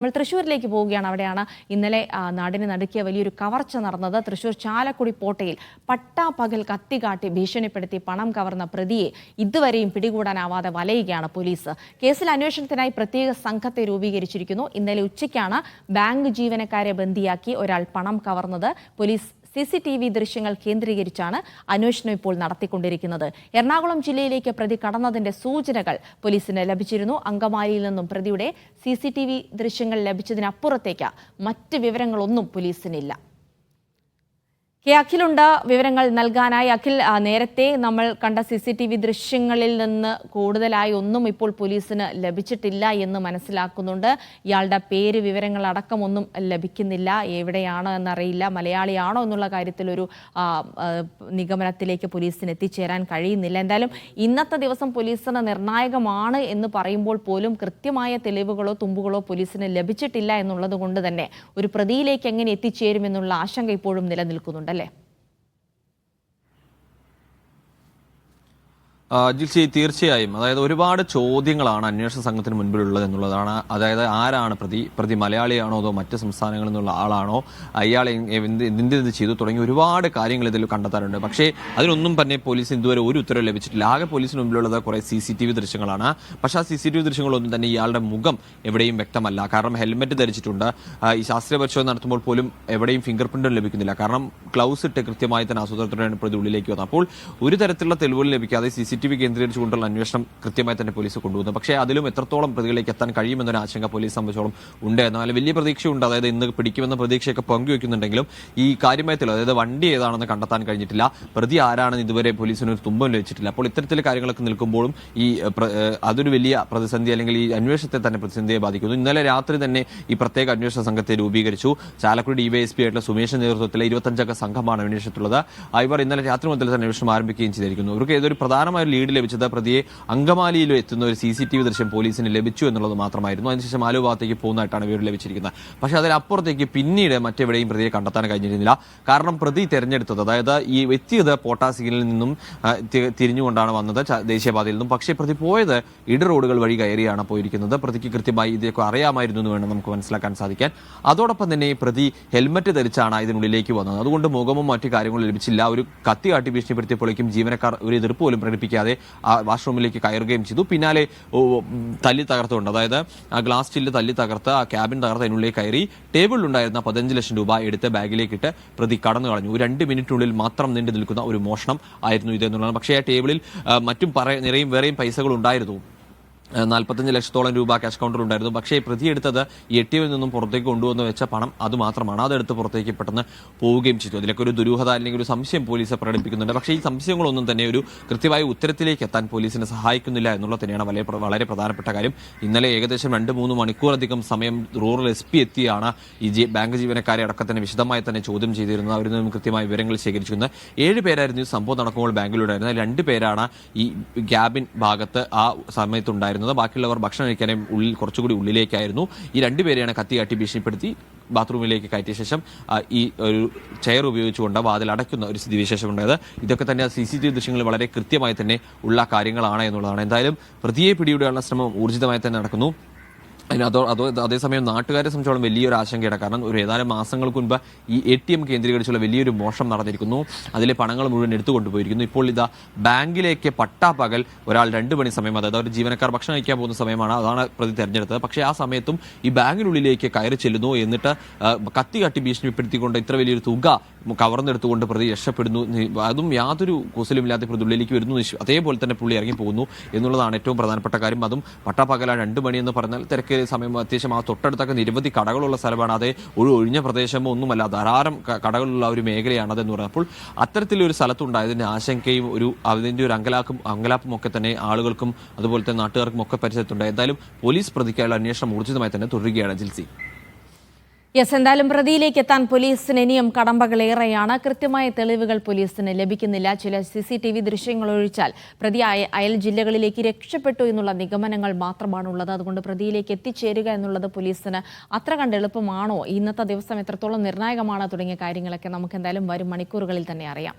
നമ്മൾ തൃശ്ശൂരിലേക്ക് പോവുകയാണ്. അവിടെയാണ് ഇന്നലെ നാടിനെ നടുക്കിയ വലിയൊരു കവർച്ച നടന്നത്. തൃശ്ശൂർ ചാലക്കുടി പോട്ടയിൽ പട്ടാപ്പകൽ കത്തികാട്ടി ഭീഷണിപ്പെടുത്തി പണം കവർന്ന പ്രതിയെ ഇതുവരെയും പിടികൂടാനാവാതെ വലയുകയാണ് പോലീസ്. കേസിൽ അന്വേഷണത്തിനായി പ്രത്യേക സംഘത്തെ രൂപീകരിച്ചിരിക്കുന്നു. ഇന്നലെ ഉച്ചയ്ക്കാണ് ബാങ്ക് ജീവനക്കാരെ ബന്ദിയാക്കി ഒരാൾ പണം കവർന്നത്. പോലീസ് CCTV ദൃശ്യങ്ങൾ കേന്ദ്രീകരിച്ചാണ് അന്വേഷണം ഇപ്പോൾ നടത്തിക്കൊണ്ടിരിക്കുന്നത്. എറണാകുളം ജില്ലയിലേക്ക് പ്രതി കടന്നതിന്റെ സൂചനകൾ പോലീസിന് ലഭിച്ചിരുന്നു. അങ്കമാലിയിൽ നിന്നും പ്രതിയുടെ CCTV ദൃശ്യങ്ങൾ ലഭിച്ചതിനപ്പുറത്തേക്ക് മറ്റ് വിവരങ്ങളൊന്നും പോലീസിനില്ല. അഖിലുണ്ട് വിവരങ്ങൾ നൽകാനായി. അഖിൽ, നേരത്തെ നമ്മൾ കണ്ട CCTV ദൃശ്യങ്ങളിൽ നിന്ന് കൂടുതലായി ഒന്നും ഇപ്പോൾ പോലീസിന് ലഭിച്ചിട്ടില്ല എന്ന് മനസ്സിലാക്കുന്നുണ്ട്. ഇയാളുടെ പേര് വിവരങ്ങൾ അടക്കമൊന്നും ലഭിക്കുന്നില്ല. എവിടെയാണ് എന്നറിയില്ല, മലയാളിയാണോ എന്നുള്ള കാര്യത്തിൽ ഒരു നിഗമനത്തിലേക്ക് പോലീസിന് എത്തിച്ചേരാൻ കഴിയുന്നില്ല. എന്തായാലും ഇന്നത്തെ ദിവസം പോലീസിന് നിർണായകമാണ് എന്ന് പറയുമ്പോൾ പോലും കൃത്യമായ തെളിവുകളോ തുമ്പുകളോ പോലീസിന് ലഭിച്ചിട്ടില്ല എന്നുള്ളത് കൊണ്ട് തന്നെ ഒരു പ്രതിയിലേക്ക് എങ്ങനെ എത്തിച്ചേരുമെന്നുള്ള ആശങ്ക ഇപ്പോഴും നിലനിൽക്കുന്നുണ്ട്. ജിൽസി, തീർച്ചയായും അതായത് ഒരുപാട് ചോദ്യങ്ങളാണ് അന്വേഷണ സംഘത്തിന് മുൻപിലുള്ളത് എന്നുള്ളതാണ്. അതായത് ആരാണ് പ്രതി മലയാളിയാണോ അതോ മറ്റ് സംസ്ഥാനങ്ങളിൽ നിന്നുള്ള ആളാണോ, അയാൾ എന്ത് ചെയ്തു തുടങ്ങി ഒരുപാട് കാര്യങ്ങൾ ഇതിൽ കണ്ടെത്താറുണ്ട്. പക്ഷേ അതിനൊന്നും തന്നെ പോലീസിന് ഇതുവരെ ഒരു ഉത്തരവ് ലഭിച്ചിട്ടില്ല. ആകെ പോലീസിന് മുമ്പിലുള്ളത് കുറെ CCTV ദൃശ്യങ്ങളാണ്. പക്ഷേ ആ CCTV ദൃശ്യങ്ങളൊന്നും തന്നെ ഇയാളുടെ മുഖം എവിടെയും വ്യക്തമല്ല. കാരണം ഹെൽമെറ്റ് ധരിച്ചിട്ടുണ്ട്. ഈ ശാസ്ത്രീയ പരിശോധന നടത്തുമ്പോൾ പോലും എവിടെയും ഫിംഗർ പ്രിന്റും ലഭിക്കുന്നില്ല. കാരണം ഗ്ലൗസ് ഇട്ട് കൃത്യമായി തന്നെ ആസൂത്രണത്തോടെയാണ് പ്രതി ഉള്ളിലേക്ക് വന്നത്. അപ്പോൾ ഒരു തരത്തിലുള്ള തെളിവുകൾ ലഭിക്കാതെ CCTV കേന്ദ്രീകരിച്ചുകൊണ്ടുള്ള അന്വേഷണം കൃത്യമായി തന്നെ പോലീസ് കൊണ്ടുവന്നു. പക്ഷേ അതിലും എത്രത്തോളം പ്രതികളിലേക്ക് എത്താൻ കഴിയുമെന്നൊരു ആശങ്ക പോലീസ് സംബന്ധിച്ചോളം ഉണ്ട്. എന്നാൽ വലിയ പ്രതീക്ഷയുണ്ട്. അതായത് ഇന്ന് പിടിക്കുമെന്ന പ്രതീക്ഷയൊക്കെ പങ്കുവെക്കുന്നുണ്ടെങ്കിലും ഈ കാര്യമായ തെളിവ്, അതായത് വണ്ടി ഏതാണെന്ന് കണ്ടെത്താൻ കഴിഞ്ഞിട്ടില്ല, പ്രതി ആരാണെന്ന് ഇതുവരെ പോലീസിന് ഒരു തുമ്പം ലഭിച്ചിട്ടില്ല. അപ്പോൾ ഇത്തരത്തിലെ കാര്യങ്ങളൊക്കെ നിൽക്കുമ്പോഴും അതൊരു വലിയ പ്രതിസന്ധി, അല്ലെങ്കിൽ ഈ അന്വേഷണത്തെ തന്നെ പ്രതിസന്ധിയെ ബാധിക്കുന്നു. ഇന്നലെ രാത്രി തന്നെ ഈ പ്രത്യേക അന്വേഷണ സംഘത്തെ രൂപീകരിച്ചു. ചാലക്കുടി DYSP ആയിട്ടുള്ള സുമേഷിന്റെ നേതൃത്വത്തിലെ 25 സംഘമാണ് അന്വേഷണത്തിലുള്ളത്. ഇവർ ഇന്നലെ രാത്രി മുതൽ തന്നെ അന്വേഷണം ആരംഭിക്കുകയും ചെയ്തിരിക്കുന്നു. ഇവർക്ക് ഏതൊരു പ്രധാനമായ ലീഡ് ലഭിച്ചത് പ്രതിയെ അങ്കമാലിയിൽ എത്തുന്ന ഒരു CCTV ദൃശ്യം പോലീസിന് ലഭിച്ചു എന്നുള്ളത് മാത്രമായിരുന്നു. അതിനുശേഷം ആലുവ ഭാഗത്തേക്ക് പോകുന്നതായിട്ടാണ് വിവരം ലഭിച്ചിരിക്കുന്നത്. പക്ഷേ അതിനപ്പുറത്തേക്ക് പിന്നീട് മറ്റെവിടെയും പ്രതിയെ കണ്ടെത്താൻ കഴിഞ്ഞിരുന്നില്ല. കാരണം പ്രതി തെരഞ്ഞെടുത്തത്, അതായത് ഈ എത്തിയത് പോട്ടാ സിഗ്നലിൽ നിന്നും തിരിഞ്ഞുകൊണ്ടാണ് വന്നത്, ദേശീയപാതയിൽ നിന്നും. പക്ഷേ പ്രതി പോയത് ഇട റോഡുകൾ വഴി കയറിയാണ് പോയിരിക്കുന്നത്. പ്രതിക്ക് കൃത്യമായി ഇതൊക്കെ അറിയാമായിരുന്നു എന്ന് വേണം നമുക്ക് മനസ്സിലാക്കാൻ സാധിക്കാൻ. അതോടൊപ്പം തന്നെ പ്രതി ഹെൽമറ്റ് ധരിച്ചാണ് ഇതിനുള്ളിലേക്ക് വന്നത്. അതുകൊണ്ട് മുഖമോ മറ്റു കാര്യങ്ങളും ലഭിച്ചില്ല. ഒരു കത്തി കാട്ടി ഭീഷണിപ്പെടുത്തിയപ്പോഴേക്കും ജീവനക്കാർ ഒരു എതിർപ്പ് പോലും പ്രകടിപ്പിക്കാതെ വാഷ്റൂമിലേക്ക് കയറുകയും ചെയ്തു. പിന്നാലെ തല്ലി തകർത്തുകൊണ്ട്, അതായത് ആ ഗ്ലാസ് ചില്ല് തല്ലി തകർത്ത് ആ ക്യാബിൻ തകർത്ത് അതിനുള്ളിൽ കയറി ടേബിളിലുണ്ടായിരുന്ന 15 ലക്ഷം രൂപ എടുത്ത് ബാഗിലേക്കിട്ട് പ്രതി കടന്നു കളഞ്ഞു. 2 മിനിറ്റിനുള്ളിൽ മാത്രം നീണ്ടു നിൽക്കുന്ന ഒരു മോഷണം ആയിരുന്നു ഇതെന്നുള്ളതാണ്. പക്ഷേ ആ ടേബിളിൽ മറ്റും നിറയും വേറെയും പൈസകൾ ഉണ്ടായിരുന്നു. 45 ലക്ഷത്തോളം രൂപ ക്യാഷ് കൗണ്ടർ ഉണ്ടായിരുന്നു. പക്ഷേ പ്രതി എടുത്തത് ATM നിന്നും പുറത്തേക്ക് കൊണ്ടുവന്ന് വെച്ച പണം അതുമാത്രമാണ്. അതെടുത്ത് പുറത്തേക്ക് പെട്ടെന്ന് പോവുകയും ചെയ്തു. അതിലൊക്കെ ഒരു ദുരൂഹത അല്ലെങ്കിൽ ഒരു സംശയം പോലീസ് പ്രകടിപ്പിക്കുന്നുണ്ട്. പക്ഷേ ഈ സംശയങ്ങളൊന്നും തന്നെ ഒരു കൃത്യമായ ഉത്തരത്തിലേക്ക് എത്താൻ പോലീസിനെ സഹായിക്കുന്നില്ല എന്നുള്ളത് തന്നെയാണ് വളരെ പ്രധാനപ്പെട്ട കാര്യം. ഇന്നലെ ഏകദേശം 2-3 മണിക്കൂറധികം സമയം റൂറൽ SP എത്തിയാണ് ഈ ബാങ്ക് ജീവനക്കാരെ അടക്കം തന്നെ വിശദമായി തന്നെ ചോദ്യം ചെയ്തിരുന്നത്. അവരിൽ നിന്നും കൃത്യമായ വിവരങ്ങൾ ശേഖരിച്ചിരുന്നത്. 7 പേരായിരുന്നു ഈ സംഭവം നടക്കുമ്പോൾ ബാങ്കിലുണ്ടായിരുന്നത്. 2 പേരാണ് ഈ ക്യാബിൻ ഭാഗത്ത് ആ സമയത്തുണ്ടായിരുന്നത്. ബാക്കിയുള്ളവർ ഭക്ഷണം കഴിക്കാനും കുറച്ചുകൂടി ഉള്ളിലേക്കായിരുന്നു. ഈ 2 പേരെയാണ് കത്തികാട്ടി ഭീഷണിപ്പെടുത്തി ബാത്റൂമിലേക്ക് കയറ്റിയ ശേഷം ഈ ഒരു ചെയർ ഉപയോഗിച്ചുകൊണ്ട് വാതിൽ അടയ്ക്കുന്ന ഒരു സ്ഥിതിവിശേഷം ഉണ്ടായത്. ഇതൊക്കെ തന്നെ CCTV ദൃശ്യങ്ങൾ വളരെ കൃത്യമായി തന്നെ ഉള്ള കാര്യങ്ങളാണ് എന്നുള്ളതാണ്. എന്തായാലും പ്രതിയെ പിടികൂടാനുള്ള ശ്രമം ഊർജിതമായി തന്നെ നടക്കുന്നു. അതേസമയം നാട്ടുകാരെ സംബന്ധിച്ചോളം വലിയൊരു ആശങ്കയാണ്. കാരണം ഒരു ഏതാനും മാസങ്ങൾക്ക് മുൻപ് ഈ ATM കേന്ദ്രീകരിച്ചുള്ള വലിയൊരു മോഷണം നടന്നിരിക്കുന്നു. അതിലെ പണങ്ങൾ മുഴുവൻ എടുത്തുകൊണ്ടുപോയിരിക്കുന്നു. ഇപ്പോൾ ഇതാ ബാങ്കിലേക്ക് പട്ടാപ്പകൽ ഒരാൾ 2 മണി സമയം, അതായത് ഒരു ജീവനക്കാർ ഭക്ഷണം കഴിക്കാൻ പോകുന്ന സമയമാണ്, അതാണ് പ്രതി തെരഞ്ഞെടുത്തത്. പക്ഷേ ആ സമയത്തും ഈ ബാങ്കിനുള്ളിലേക്ക് കയറി ചെല്ലുന്നു. എന്നിട്ട് കത്തി കാട്ടി ഭീഷണിപ്പെടുത്തിക്കൊണ്ട് ഇത്ര വലിയൊരു തുക കവർന്നെടുത്തുകൊണ്ട് പ്രതി രക്ഷപ്പെടുന്നു. അതും യാതൊരു കുസലുമില്ലാത്ത പ്രതി ഉള്ളിലേക്ക് വരുന്നു. അതേപോലെ തന്നെ പുള്ളി ഇറങ്ങി പോകുന്നു എന്നുള്ളതാണ് ഏറ്റവും പ്രധാനപ്പെട്ട കാര്യം. അതും പട്ടാപ്പകല 2 മണി എന്ന് പറഞ്ഞാൽ തിരക്ക് സമയം അത്യാവശ്യം ആ തൊട്ടടുത്തൊക്കെ നിരവധി കടകളുള്ള സ്ഥലമാണ്. അതേ ഒരു ഒഴിഞ്ഞ പ്രദേശമോ ഒന്നുമല്ല, ധാരാളം കടകളുള്ള ഒരു മേഖലയാണ് അതെന്ന് പറയുന്നത്. അപ്പോൾ അത്തരത്തിലൊരു സ്ഥലത്തുണ്ടായതിന്റെ ആശങ്കയും അതിന്റെ ഒരു അങ്കലാപ്പും ഒക്കെ തന്നെ ആളുകൾക്കും അതുപോലെ തന്നെ നാട്ടുകാർക്കും ഒക്കെ പരിസരത്തുണ്ട്. എന്തായാലും പോലീസ് പ്രതിക്കായുള്ള അന്വേഷണം ഊർജിതമായി തന്നെ തുടരുകയാണ്. ജിൽസി, എന്തായാലും പ്രതിയിലേക്ക് എത്താൻ പോലീസിന് ഇനിയും കടമ്പകളേറെയാണ്. കൃത്യമായ തെളിവുകൾ പോലീസിന് ലഭിക്കുന്നില്ല. ചില CCTV ദൃശ്യങ്ങൾ ഒഴിച്ചാൽ പ്രതി അയൽ ജില്ലകളിലേക്ക് രക്ഷപ്പെട്ടു എന്നുള്ള നിഗമനങ്ങൾ മാത്രമാണുള്ളത്. അതുകൊണ്ട് പ്രതിയിലേക്ക് എത്തിച്ചേരുക എന്നുള്ളത് പോലീസിന് അത്ര കണ്ട് എളുപ്പമാണോ, ഇന്നത്തെ ദിവസം എത്രത്തോളം നിർണായകമാണ് തുടങ്ങിയ കാര്യങ്ങളൊക്കെ നമുക്ക് എന്തായാലും വരും മണിക്കൂറുകളിൽ തന്നെ അറിയാം.